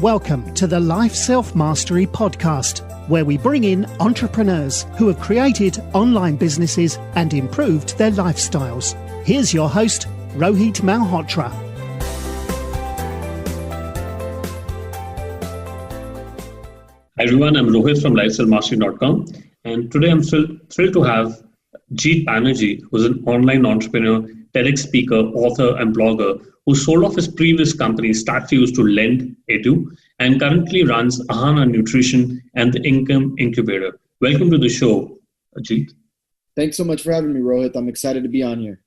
Welcome to the Life Self-Mastery Podcast, where we bring in entrepreneurs who have created online businesses and improved their lifestyles. Here's your host, Rohit Malhotra. Hi everyone, I'm Rohit from lifeselfmastery.com, and today I'm thrilled to have Jeet Banerjee, who's an online entrepreneur, TEDx speaker, author, and blogger who sold off his previous company, Statfuse, to LendEDU, and currently runs Ahana Nutrition and the Incubator. Welcome to the show, Jeet. Thanks so much for having me, Rohit. I'm excited to be on here.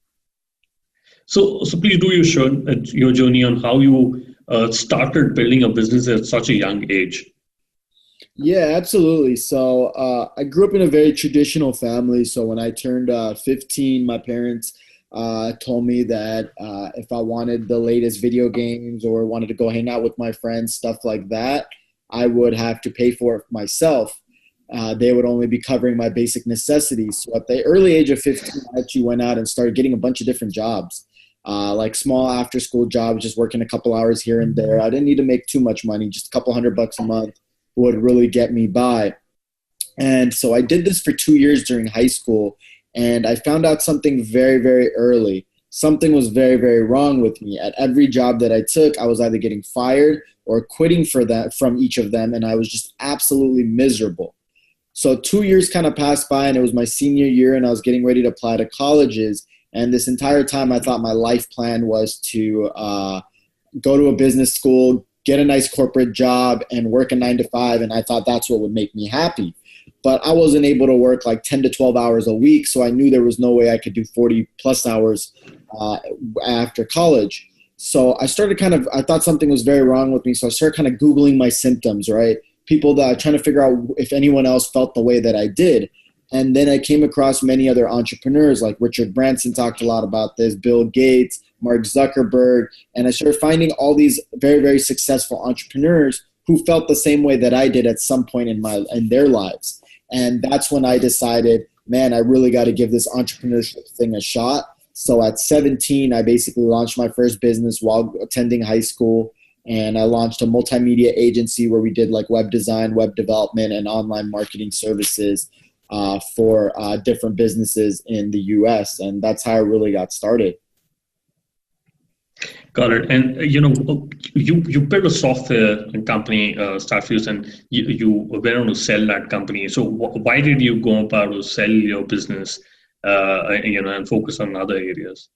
So please do your journey on how you started building a business at such a young age. Yeah, absolutely. So I grew up in a very traditional family. So when I turned 15, my parents told me that if I wanted the latest video games or wanted to go hang out with my friends, stuff like that, I would have to pay for it myself. They would only be covering my basic necessities. So at the early age of 15, I actually went out and started getting a bunch of different jobs, like small after-school jobs, just working a couple hours here and there. I didn't need to make too much money, just a couple $100 a month would really get me by. And so I did this for 2 years during high school. And I found out something very, very early. Something was very, very wrong with me. At every job that I took, I was either getting fired or quitting from each of them, and I was just absolutely miserable. So 2 years kind of passed by, and it was my senior year, and I was getting ready to apply to colleges. And this entire time, I thought my life plan was to go to a business school, get a nice corporate job, and work a 9-to-5, and I thought that's what would make me happy. But I wasn't able to work like 10 to 12 hours a week, so I knew there was no way I could do 40 plus hours after college. So I thought something was very wrong with me, so I started kind of Googling my symptoms, right? People trying to figure out if anyone else felt the way that I did. And then I came across many other entrepreneurs, like Richard Branson talked a lot about this, Bill Gates, Mark Zuckerberg, and I started finding all these very, very successful entrepreneurs who felt the same way that I did at some point in their lives. And that's when I decided, man, I really got to give this entrepreneurship thing a shot. So at 17, I basically launched my first business while attending high school. And I launched a multimedia agency where we did like web design, web development, and online marketing services for different businesses in the US. And that's how I really got started. Got it. And you built a software company, Statfuse, and you went on to sell that company. So why did you go about to sell your business, and focus on other areas?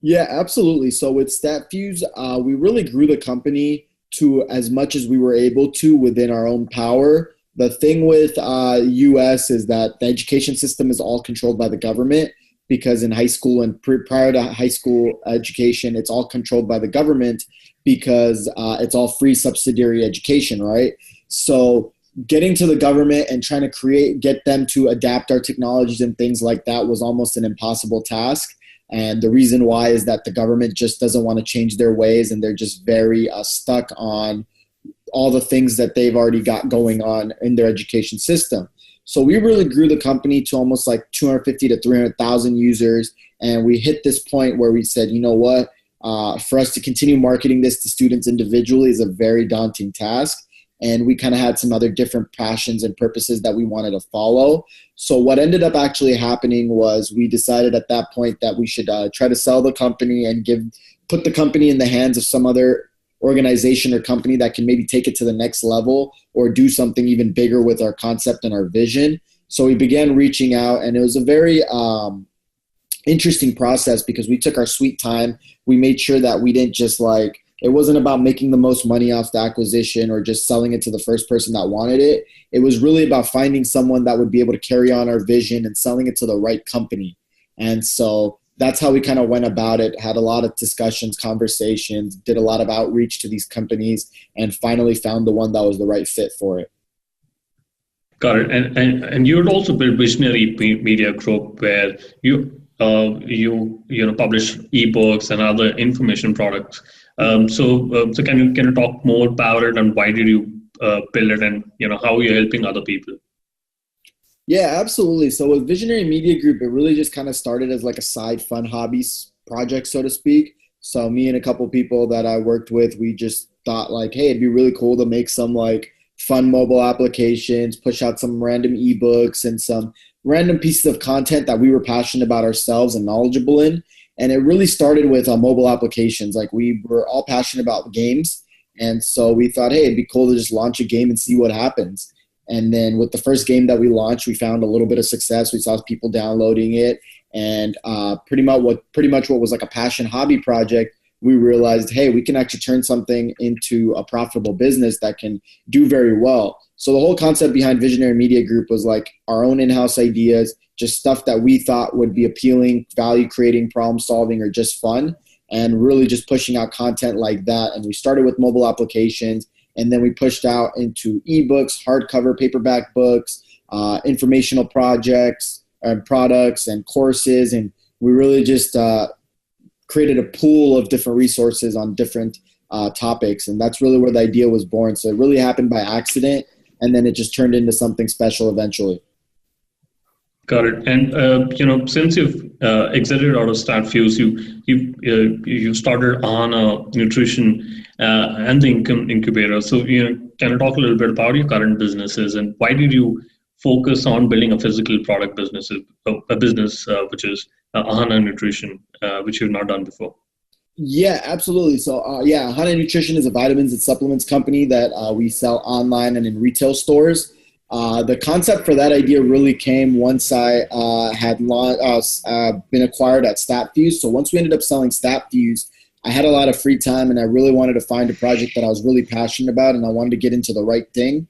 Yeah, absolutely. So with Statfuse, we really grew the company to as much as we were able to within our own power. The thing with US is that the education system is all controlled by the government. Because in high school and prior to high school education, it's all controlled by the government because it's all free subsidiary education, right? So getting to the government and trying to get them to adapt our technologies and things like that was almost an impossible task. And the reason why is that the government just doesn't want to change their ways, and they're just very stuck on all the things that they've already got going on in their education system. So we really grew the company to almost like 250 to 300,000 users. And we hit this point where we said, you know what, for us to continue marketing this to students individually is a very daunting task. And we kind of had some other different passions and purposes that we wanted to follow. So what ended up actually happening was we decided at that point that we should try to sell the company and put the company in the hands of some other organization or company that can maybe take it to the next level or do something even bigger with our concept and our vision. So we began reaching out, and it was a very interesting process because we took our sweet time. We made sure that we didn't just it wasn't about making the most money off the acquisition or just selling it to the first person that wanted it. It was really about finding someone that would be able to carry on our vision and selling it to the right company. And so that's how we kind of went about it, had a lot of discussions, conversations, did a lot of outreach to these companies, and finally found the one that was the right fit for it. Got it. And you would also build Visionary Media Group, where you publish ebooks and other information products. So can you talk more about it, and why did you build it, and how you're helping other people? Yeah, absolutely. So with Visionary Media Group, it really just kind of started as like a side fun hobby project, so to speak. So me and a couple people that I worked with, we just thought like, hey, it'd be really cool to make some like fun mobile applications, push out some random ebooks and some random pieces of content that we were passionate about ourselves and knowledgeable in. And it really started with mobile applications. Like we were all passionate about games. And so we thought, hey, it'd be cool to just launch a game and see what happens. And then with the first game that we launched, we found a little bit of success. We saw people downloading it. And pretty much what was like a passion hobby project, we realized, hey, we can actually turn something into a profitable business that can do very well. So the whole concept behind Visionary Media Group was like our own in-house ideas, just stuff that we thought would be appealing, value creating, problem solving, or just fun, and really just pushing out content like that. And we started with mobile applications, and then we pushed out into ebooks, hardcover, paperback books, informational projects, and products and courses. And we really just created a pool of different resources on different topics. And that's really where the idea was born. So it really happened by accident. And then it just turned into something special eventually. Got it. And since you've exited out of Statfuse, you started Ahana Nutrition and the Incubator. So can you talk a little bit about your current businesses and why did you focus on building a physical product business, which is Ahana Nutrition, which you've not done before? Yeah, absolutely. So Ahana Nutrition is a vitamins and supplements company that we sell online and in retail stores. The concept for that idea really came once I had been acquired at Statfuse. So once we ended up selling Statfuse, I had a lot of free time and I really wanted to find a project that I was really passionate about and I wanted to get into the right thing.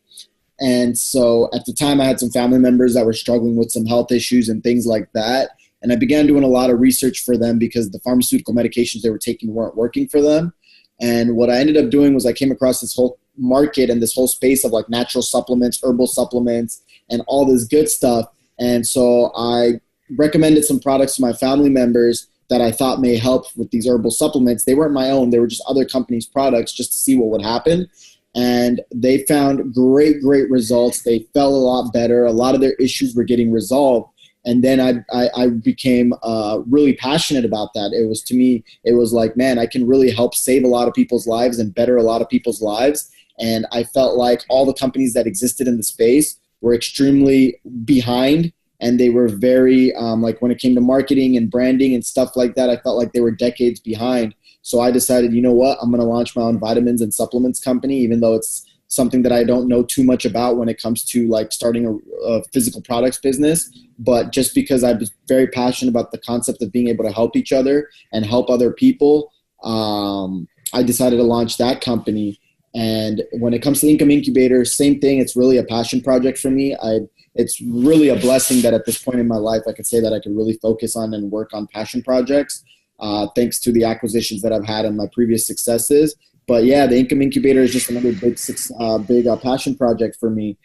And so at the time I had some family members that were struggling with some health issues and things like that. And I began doing a lot of research for them because the pharmaceutical medications they were taking weren't working for them. And what I ended up doing was I came across this whole market and this whole space of like natural supplements, herbal supplements, and all this good stuff. And so I recommended some products to my family members that I thought may help with these herbal supplements. They weren't my own. They were just other companies' products just to see what would happen. And they found great results. They felt a lot better. A lot of their issues were getting resolved. And then I became really passionate about that. It was, to me, it was like, man, I can really help save a lot of people's lives and better a lot of people's lives. And I felt like all the companies that existed in the space were extremely behind. And they were very, like when it came to marketing and branding and stuff like that, I felt like they were decades behind. So I decided, you know what, I'm going to launch my own vitamins and supplements company, even though it's something that I don't know too much about when it comes to like starting a physical products business. But just because I was very passionate about the concept of being able to help each other and help other people, I decided to launch that company. And when it comes to Incubator, same thing. It's really a passion project for me. It's really a blessing that at this point in my life, I could say that I can really focus on and work on passion projects, thanks to the acquisitions that I've had and my previous successes. But yeah, the Incubator is just another big passion project for me.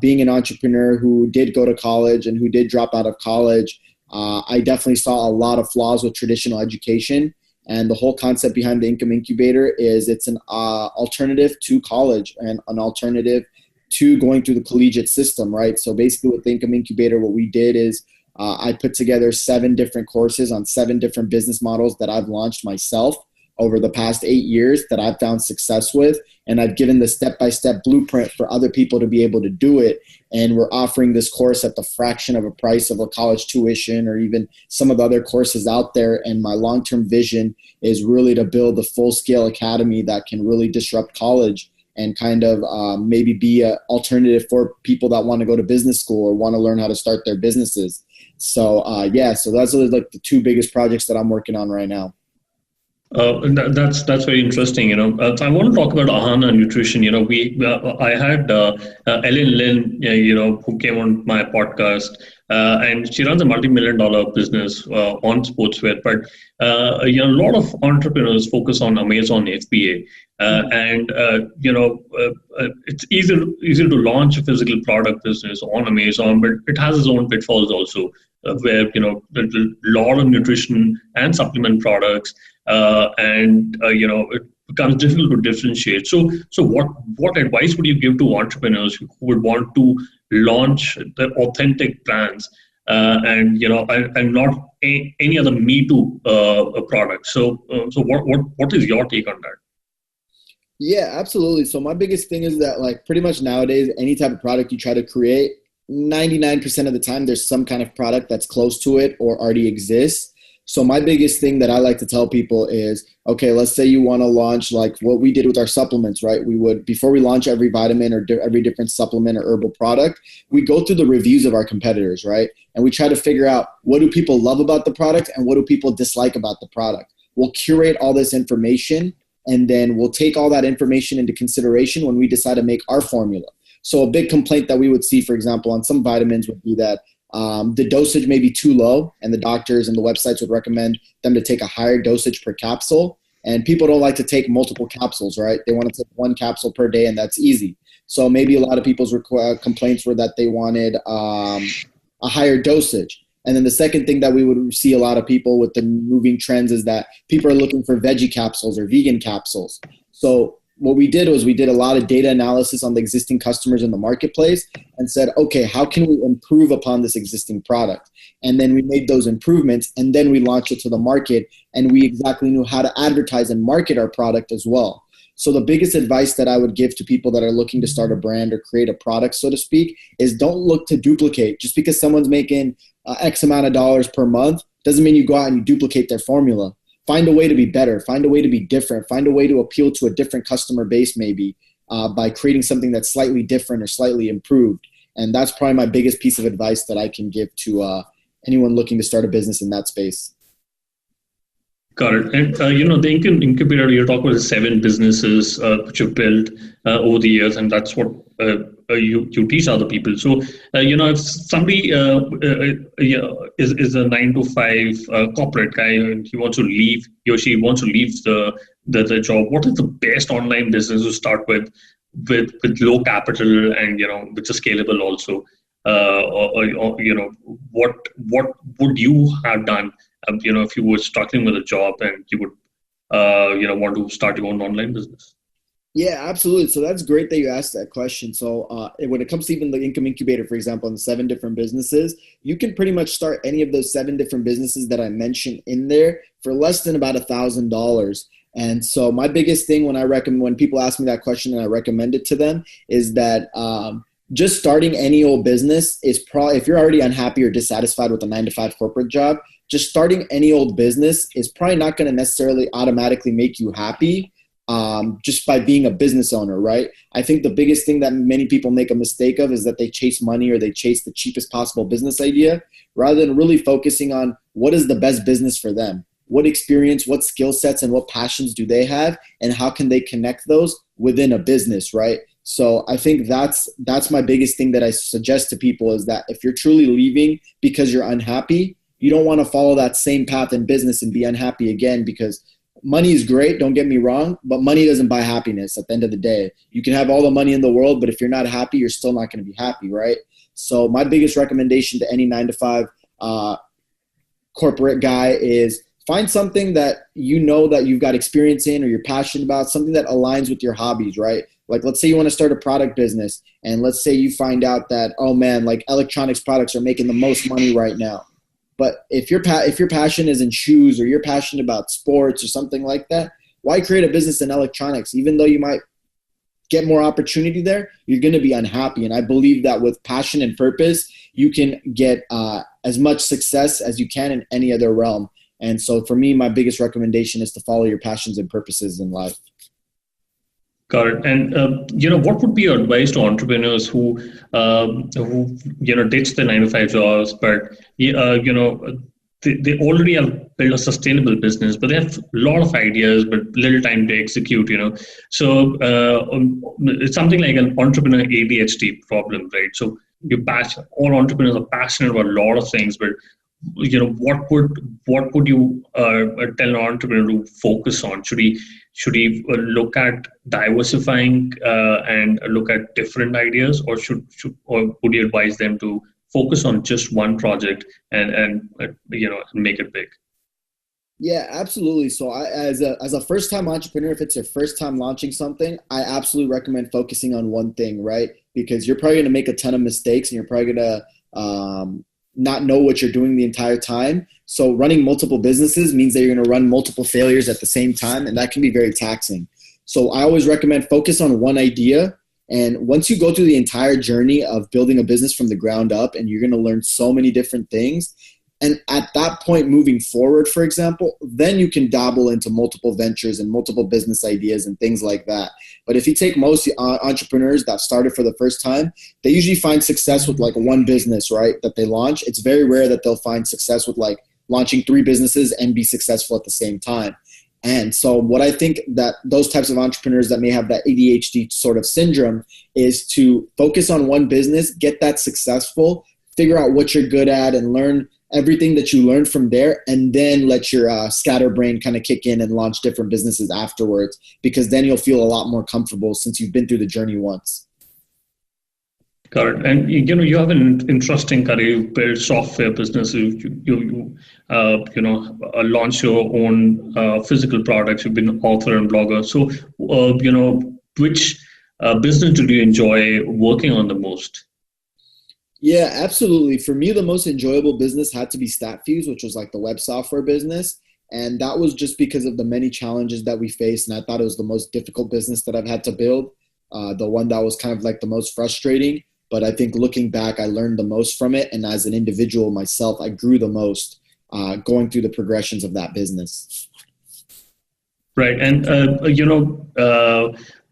Being an entrepreneur who did go to college and who did drop out of college, I definitely saw a lot of flaws with traditional education. And the whole concept behind the Incubator is it's an alternative to college and an alternative to going through the collegiate system, right? So basically with the Incubator, what we did is I put together 7 different courses on 7 different business models that I've launched myself over the past 8 years that I've found success with. And I've given the step-by-step blueprint for other people to be able to do it. And we're offering this course at the fraction of a price of a college tuition or even some of the other courses out there. And my long-term vision is really to build a full-scale academy that can really disrupt college and kind of maybe be an alternative for people that want to go to business school or want to learn how to start their businesses. So so that's like the 2 biggest projects that I'm working on right now. That's very interesting. So I want to talk about Ahana Nutrition. I had Ellen Lin, who came on my podcast, and she runs a multi-million-dollar business on sportswear. But a lot of entrepreneurs focus on Amazon FBA, and it's easy to launch a physical product business on Amazon, but it has its own pitfalls also, where a lot of nutrition and supplement products. It becomes difficult to differentiate. So what advice would you give to entrepreneurs who would want to launch the authentic brands and and not any other Me Too product. So what is your take on that? Yeah, absolutely. So my biggest thing is that, like, pretty much nowadays, any type of product you try to create, 99% of the time there's some kind of product that's close to it or already exists. So my biggest thing that I like to tell people is, okay, let's say you want to launch like what we did with our supplements, right? We would, before we launch every vitamin or every different supplement or herbal product, we go through the reviews of our competitors, right? And we try to figure out, what do people love about the product and what do people dislike about the product? We'll curate all this information, and then we'll take all that information into consideration when we decide to make our formula. So a big complaint that we would see, for example, on some vitamins would be that the dosage may be too low, and the doctors and the websites would recommend them to take a higher dosage per capsule. And people don't like to take multiple capsules, right? They want to take one capsule per day, and that's easy. So maybe a lot of people's complaints were that they wanted a higher dosage. And then the second thing that we would see a lot of people with the moving trends is that people are looking for veggie capsules or vegan capsules. So what we did was we did a lot of data analysis on the existing customers in the marketplace and said, okay, how can we improve upon this existing product? And then we made those improvements, and then we launched it to the market, and we exactly knew how to advertise and market our product as well. So the biggest advice that I would give to people that are looking to start a brand or create a product, so to speak, is don't look to duplicate. Just because someone's making X amount of dollars per month doesn't mean you go out and you duplicate their formula. Find a way to be better. Find a way to be different. Find a way to appeal to a different customer base maybe by creating something that's slightly different or slightly improved. And that's probably my biggest piece of advice that I can give to anyone looking to start a business in that space. Got it. And, the Incubator, you're talking about the 7 businesses which you've built over the years, and that's what you teach other people. So, if somebody is a 9-to-5 corporate guy and he or she wants to leave the job, what is the best online business to start with low capital and, which is scalable also? What would you have done? If you were struggling with a job and you would, want to start your own online business? Yeah, absolutely. So that's great that you asked that question. So when it comes to even the Income Incubator, for example, and the 7 different businesses, you can pretty much start any of those 7 different businesses that I mentioned in there for less than about $1,000. And so my biggest thing when people ask me that question and I recommend it to them is that just starting any old business is probably, if you're already unhappy or dissatisfied with a 9-to-5 corporate job, just starting any old business is probably not going to necessarily automatically make you happy just by being a business owner, right? I think the biggest thing that many people make a mistake of is that they chase money or they chase the cheapest possible business idea rather than really focusing on what is the best business for them. What experience, what skill sets, and what passions do they have, and how can they connect those within a business, right? So I think that's my biggest thing that I suggest to people is that if you're truly leaving because you're unhappy, you don't want to follow that same path in business and be unhappy again, because money is great, don't get me wrong, but money doesn't buy happiness at the end of the day. You can have all the money in the world, but if you're not happy, you're still not going to be happy, right? So my biggest recommendation to any 9-to-5 corporate guy is find something that that you've got experience in or you're passionate about, something that aligns with your hobbies, right? Like, let's say you want to start a product business, and let's say you find out that, oh man, like electronics products are making the most money right now. But if your passion is in shoes or you're passionate about sports or something like that, why create a business in electronics? Even though you might get more opportunity there, you're going to be unhappy. And I believe that with passion and purpose, you can get as much success as you can in any other realm. And so for me, my biggest recommendation is to follow your passions and purposes in life. Got it. And what would be your advice to entrepreneurs who ditch the 9-to-5 jobs, but they already have built a sustainable business, but they have a lot of ideas but little time to execute. So it's something like an entrepreneur ADHD problem, right? So all entrepreneurs are passionate about a lot of things, but what would you tell an entrepreneur to focus on? Should he look at diversifying and look at different ideas, or or would you advise them to focus on just one project and make it big? Yeah, absolutely. So as a first-time entrepreneur, if it's your first time launching something, I absolutely recommend focusing on one thing, right? Because you're probably going to make a ton of mistakes and you're probably going to not know what you're doing the entire time. So running multiple businesses means that you're going to run multiple failures at the same time, and that can be very taxing. So I always recommend focus on one idea. And once you go through the entire journey of building a business from the ground up, and you're going to learn so many different things. And at that point, moving forward, for example, then you can dabble into multiple ventures and multiple business ideas and things like that. But if you take most entrepreneurs that started for the first time, they usually find success with like one business, right, that they launch. It's very rare that they'll find success with like launching 3 businesses and be successful at the same time. And so what I think that those types of entrepreneurs that may have that ADHD sort of syndrome is to focus on one business, get that successful, figure out what you're good at and learn everything that you learned from there, and then let your scatterbrain kind of kick in and launch different businesses afterwards, because then you'll feel a lot more comfortable since you've been through the journey once. Got it. And you have an interesting career. You build software businesses. You launch your own physical products. You've been an author and blogger. So, which business do you enjoy working on the most? Yeah, absolutely. For me, the most enjoyable business had to be Statfuse, which was like the web software business. And that was just because of the many challenges that we faced. And I thought it was the most difficult business that I've had to build, the one that was kind of like the most frustrating. But I think looking back, I learned the most from it. And as an individual myself, I grew the most going through the progressions of that business. Right. And,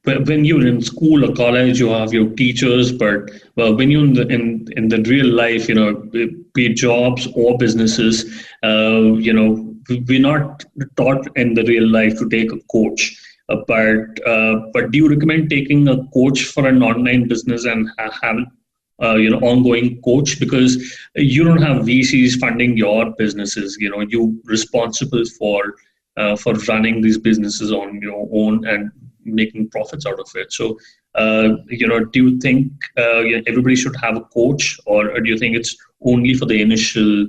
when you're in school or college, you have your teachers, but when you're in the real life, be it jobs or businesses, we're not taught in the real life to take a coach. But do you recommend taking a coach for an online business and have ongoing coach, because you don't have VCs funding your businesses? You're responsible for running these businesses on your own and making profits out of it. So, do you think everybody should have a coach, or do you think it's only for the initial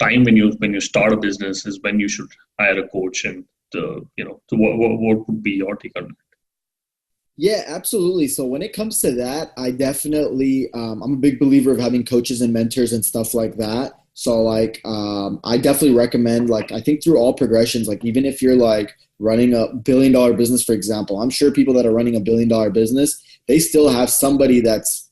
time when you start a business is when you should hire a coach? And what would be your take on that? Yeah, absolutely. So when it comes to that, I definitely, I'm a big believer of having coaches and mentors and stuff like that. So I definitely recommend, I think through all progressions, even if you're running $1 billion business, for example, I'm sure people that are running $1 billion business, they still have somebody that's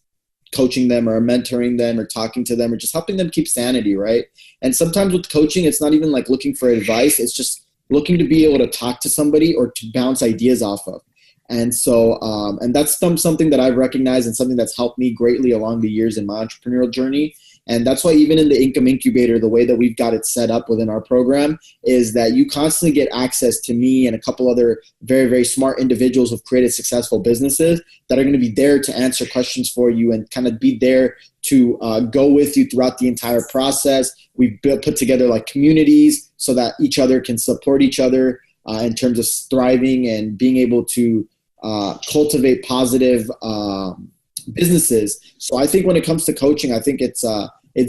coaching them or mentoring them or talking to them or just helping them keep sanity, right? And sometimes with coaching, it's not even looking for advice. It's just looking to be able to talk to somebody or to bounce ideas off of. And so, and that's something that I've recognized and something that's helped me greatly along the years in my entrepreneurial journey. And that's why even in the Incubator, the way that we've got it set up within our program is that you constantly get access to me and a couple other very, very smart individuals who've created successful businesses that are going to be there to answer questions for you and kind of be there to go with you throughout the entire process. We've put together communities so that each other can support each other in terms of thriving and being able to cultivate positive businesses. So I think when it comes to coaching, I think it's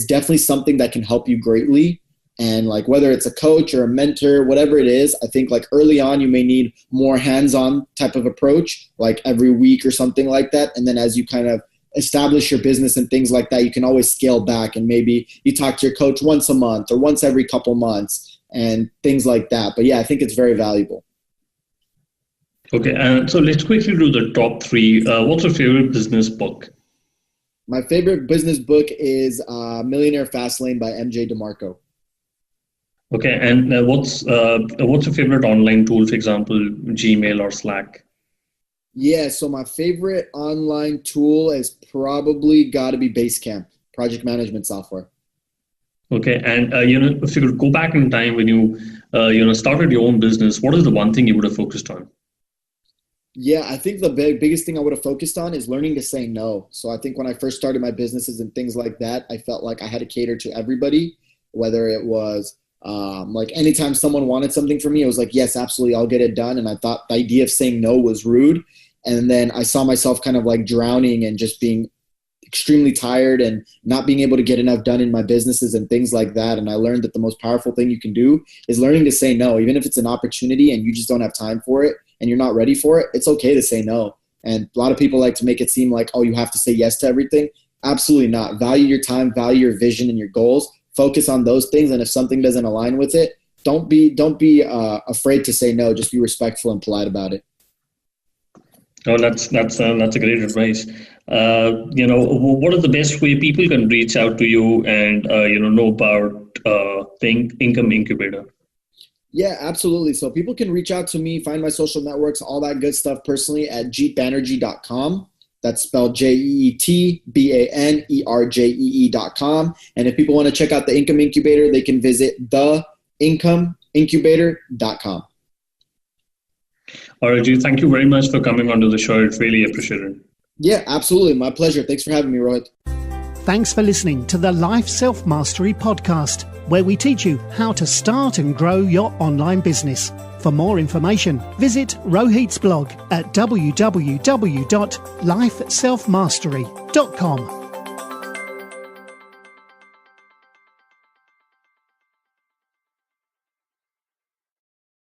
definitely something that can help you greatly. And whether it's a coach or a mentor, whatever it is, I think early on you may need more hands-on type of approach, every week or something like that. And then as you kind of establish your business and things like that, you can always scale back and maybe you talk to your coach once a month or once every couple months and things like that. But yeah, I think it's very valuable. Okay, so let's quickly do the top 3. What's your favorite business book? My favorite business book is Millionaire Fastlane by MJ DeMarco. Okay, and what's your favorite online tool, for example, Gmail or Slack? Yeah, so my favorite online tool is probably got to be Basecamp, project management software. Okay, and if you could go back in time when you started your own business, what is the one thing you would have focused on? Yeah, I think the biggest thing I would have focused on is learning to say no. So I think when I first started my businesses and things like that, I felt like I had to cater to everybody, whether it was anytime someone wanted something from me, it was yes, absolutely, I'll get it done. And I thought the idea of saying no was rude. And then I saw myself kind of drowning and just being extremely tired and not being able to get enough done in my businesses and things like that. And I learned that the most powerful thing you can do is learning to say no, even if it's an opportunity and you just don't have time for it and you're not ready for it. It's okay to say no. And a lot of people like to make it seem like, oh, you have to say yes to everything. Absolutely not. Value your time, value your vision and your goals. Focus on those things. And if something doesn't align with it, don't be afraid to say no. Just be respectful and polite about it. Oh, that's a great advice. What are the best way people can reach out to you and know about the Income Incubator? Yeah, absolutely. So people can reach out to me, find my social networks, all that good stuff personally at jeetbanerjee.com. That's spelled JeetBanerjee.com. And if people want to check out the Income Incubator, they can visit theincomeincubator.com. All right, Jeet, thank you very much for coming onto the show. It's really appreciated. Yeah, absolutely. My pleasure. Thanks for having me, Rohit. Thanks for listening to the Life Self-Mastery podcast, where we teach you how to start and grow your online business. For more information, visit Rohit's blog at www.lifeselfmastery.com.